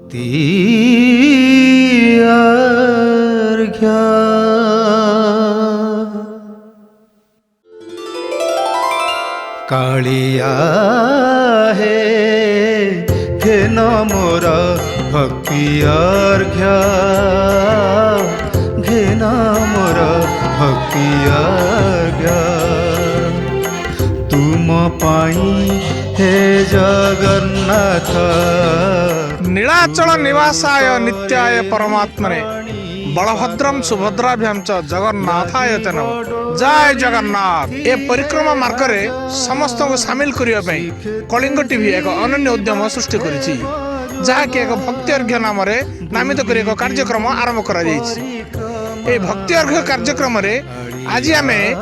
भक्ति अर्घ्य कालिया हे घेन मोर भक्ति अर्घ्य घेन मोर भक्ति अर्घ्य तुम पाई हे जगन्नाथ नीलाचल निवासाय नित्याय परमात्मने बलभद्रम सुभद्राभ्याम च जगन्नाथाय ते नमः। जय जगन्नाथ। ए परिक्रमा मार्ग रे समस्त को शामिल करिया पई कलिंग टीवी एक अनन्य उद्यम सृष्टि करिछि, जहा कि एक भक्ति अर्घ्य नाम रे नामित करी एक कार्यक्रम आरंभ करा जायछि। ए भक्ति अर्घ्य कार्यक्रम रे आज आमे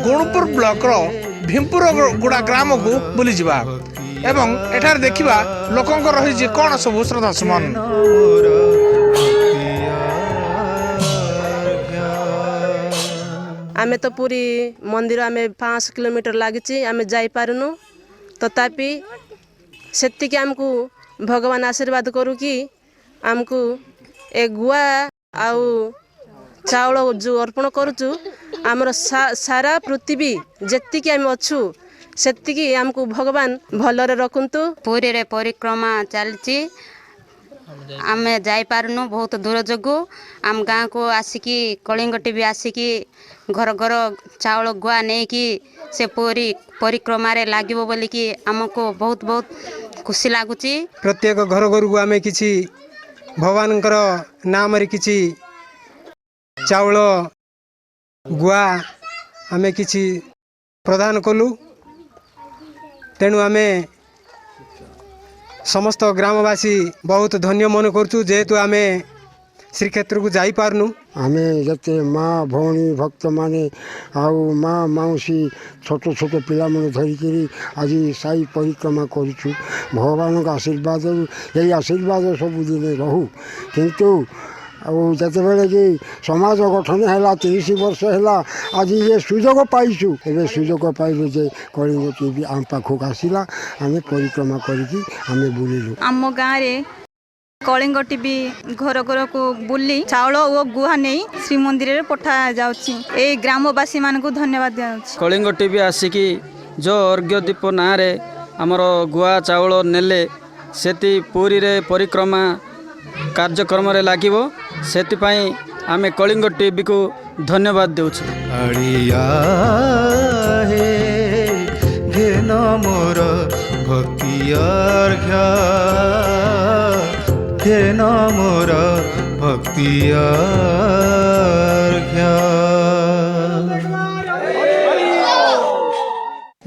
गुणपुर ब्लॉक रो भीमपुर गुड़ा ग्राम को बुली जिबा एवं एठार देखिबा लोकंक रही जे कोन सब श्रद्धा सुमन। आमे तो पूरी मंदिर आमे 5 किलोमीटर लागिछि, आमे जाई पारुनु, तथापि सेत्ति के हमको भगवान आशीर्वाद करू कि हमको ए गुआ आउ चाउल जो अर्पण करूचु आमर सारा पृथ्वी जेत्ति के आमे अछु सेत्ति के हमको भगवान भलरे रखंतु। पूरी रे परिक्रमा चलछि, आमे जाई पारुनु बहुत दूर जगु आम गाँ को आसिकी कलिंग टीवी आसिकी घर घर चाउल गुआ नहीं कि से पूरी परिक्रमा रे लागिबो बोली कि हमको बहुत बहुत खुशी लागुची। प्रत्येक घर घर को आमे किछि भगवानकर नाम रे किछि चाउल गुआ आमे किछि प्रदान कलु, तेणु आमे समस्त ग्रामवासी बहुत धन्य मन करचु जेहेतु आमे श्रीक्षेत्र को जाई पारनु। आमे जते माँ भौणी भक्त माने आउ माँ माउसी छोट छोट पिला मन धरिकी आज साई परिक्रमा करूँ। भगवान का आशीर्वाद यही आशीर्वाद सब दिन रहू, किंतु जते बेले कि समाज गठन है 30 वर्ष है आज ये सुजोग पाइछु, ए सुजोग पाइलु जे कलिंग टीवी आम पाखक आसिला आमे परिक्रमा करिकी आमे बुलिलु। आम गाँव रे कलिंग टीवी घर घर को बुली चाउल और गुहा नहीं श्रीमंदिर रे पठा जाउछि। ए ग्रामवासी मान को धन्यवाद दियाउछि। कलिंग टीवी आसिकी जो अर्घ्य दीप ना रे हमर गुआ चाउल नेले सेति पूरी रे परिक्रमा कार्यक्रम रे लागिबो, सेति पई आमे कलिंग टीवी को धन्यवाद देउछु। कालिया हे घेन मोर भक्ति अर्घ्य घेन मोर भक्ति अर्घ्य।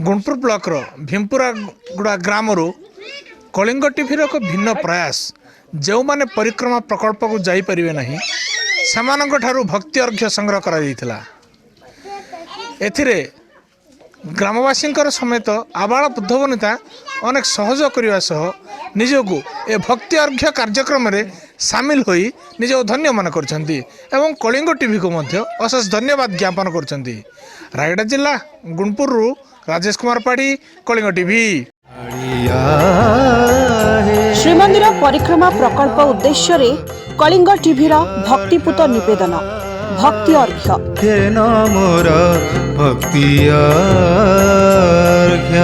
गुणपुर ब्लॉक रो भीमपुरा गुड़ा ग्राम रो कलिंग टीवी रो एक भिन्न प्रयास जो माने परिक्रमा प्रकल्प को जाई परिवे नहीं सेमानक ठारू भक्ति अर्घ्य संग्रह करा जायतिला। एथिरे ग्रामवासी समेत आबाल बुद्ध वनिता अनेक सहयोग करने सह निजको ए भक्ति अर्घ्य कार्यक्रम रे सामिल होई निज धन्य मन करछंती एवं कलिंग टीवी को मध्य अशेष धन्यवाद ज्ञापन करछंती। रायगढ़ जिला गुणपुर रु राजेश कुमार पाड़ी, कलिंग टीवी। श्रीमंदिर परिक्रमा प्रकल्प उद्देश्य रे कलिंग टीवीर भक्तिपूत निवेदन भक्ति अर्घ्य घेन मोर भक्ति अर्घ्य।